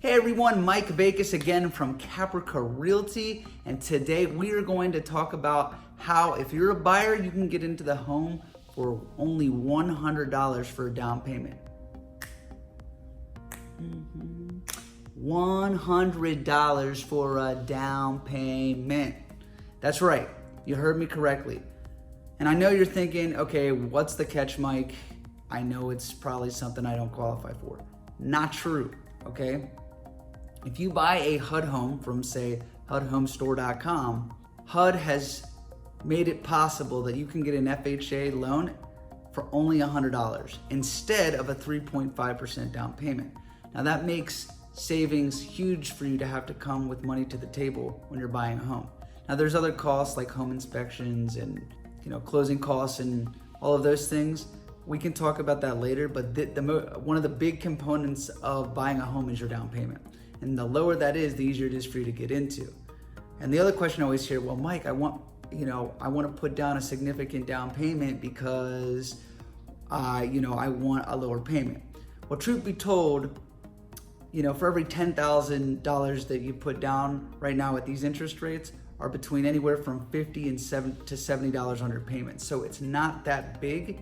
Hey everyone, Mike Vakas again from Caprica Realty, and today we are going to talk about how if you're a buyer, you can get into the home for only $100 for a down payment. $100 for a down payment. That's right, you heard me correctly. And I know you're thinking, okay, what's the catch, Mike? I know it's probably something I don't qualify for. Not true, okay? If you buy a HUD home from, say, HUDhomestore.com, HUD has made it possible that you can get an FHA loan for only $100 instead of a 3.5% down payment. Now that makes savings huge for you to have to come with money to the table when you're buying a home. Now there's other costs like home inspections and closing costs and all of those things. We can talk about that later, but one of the big components of buying a home is your down payment. And the lower that is, the easier it is for you to get into. And the other question I always hear, well, Mike, I want to put down a significant down payment because, I want a lower payment. Well, truth be told, for every $10,000 that you put down right now at these interest rates are between anywhere from $50 to $70 on your payment. So it's not that big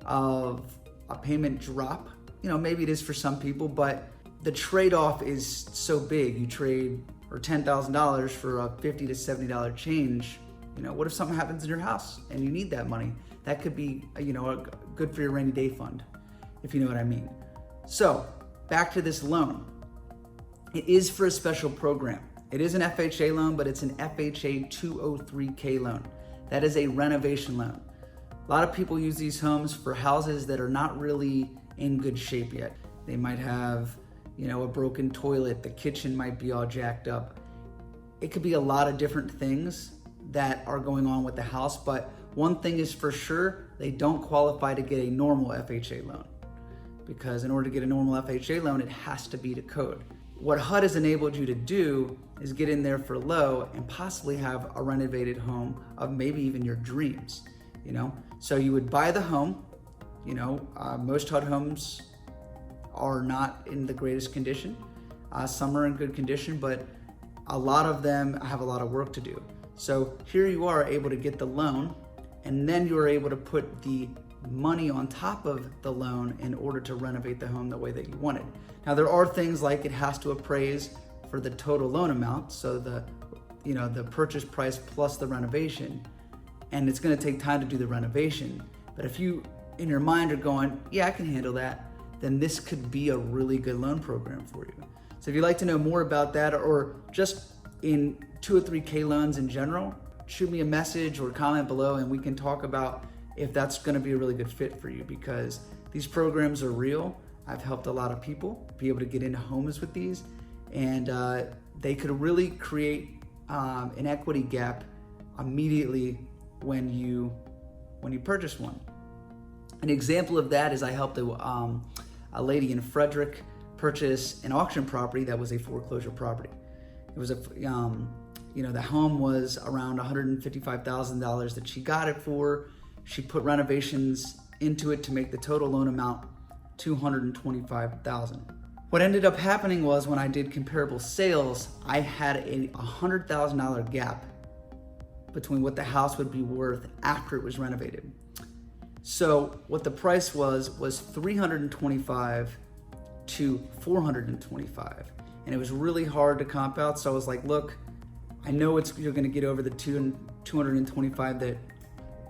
of a payment drop. Maybe it is for some people, but the trade-off is so big. You trade $10,000 for a $50 to $70 change. What if something happens in your house and you need that money? That could be, good for your rainy day fund, if you know what I mean. So back to this loan. It is for a special program. It is an FHA loan, but it's an FHA 203K loan. That is a renovation loan. A lot of people use these homes for houses that are not really in good shape yet. They might have a broken toilet, the kitchen might be all jacked up. It could be a lot of different things that are going on with the house, but one thing is for sure, they don't qualify to get a normal FHA loan. Because in order to get a normal FHA loan, it has to be to code. What HUD has enabled you to do is get in there for low and possibly have a renovated home of maybe even your dreams, So you would buy the home, most HUD homes are not in the greatest condition. Some are in good condition, but a lot of them have a lot of work to do. So here you are able to get the loan, and then you're able to put the money on top of the loan in order to renovate the home the way that you want it. Now there are things like it has to appraise for the total loan amount, so the purchase price plus the renovation, and it's going to take time to do the renovation. But if you in your mind are going, yeah, I can handle that, then this could be a really good loan program for you. So if you'd like to know more about that, or just in 203K loans in general, shoot me a message or comment below and we can talk about if that's gonna be a really good fit for you, because these programs are real. I've helped a lot of people be able to get into homes with these, and they could really create an equity gap immediately when you purchase one. An example of that is I helped a lady in Frederick purchase an auction property that was a foreclosure property. It was the home was around $155,000 that she got it for. She put renovations into it to make the total loan amount $225,000. What ended up happening was when I did comparable sales, I had a $100,000 gap between what the house would be worth after it was renovated. So what the price was $325,000 to $425,000, and it was really hard to comp out. So I was like, look, I know you're going to get over the $225,000 that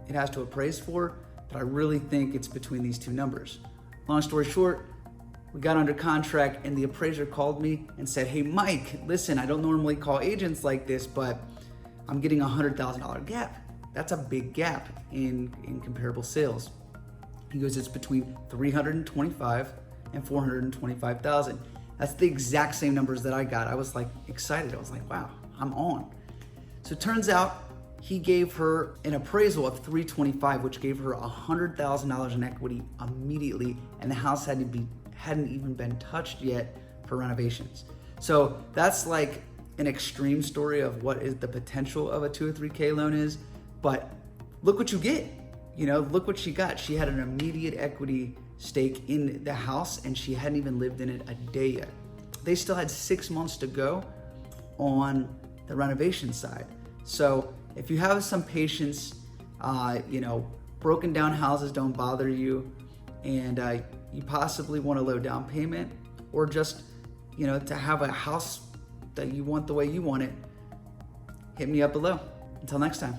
it has to appraise for, but I really think it's between these two numbers. Long story short, we got under contract and the appraiser called me and said, hey Mike, listen, I don't normally call agents like this, but I'm getting a $100,000 gap. That's a big gap in comparable sales. He goes, it's between $325,000 and $425,000. That's the exact same numbers that I got. I was like excited. I was like, wow, I'm on. So it turns out he gave her an appraisal of $325,000, which gave her $100,000 in equity immediately, and the house hadn't even been touched yet for renovations. So that's like an extreme story of what is the potential of a 203K loan is, but look what you get. Look what she got. She had an immediate equity stake in the house and she hadn't even lived in it a day yet. they still had 6 months to go on the renovation side. So if you have some patience, broken down houses don't bother you, and you possibly want a low down payment, or just, to have a house that you want the way you want it, hit me up below. Until next time.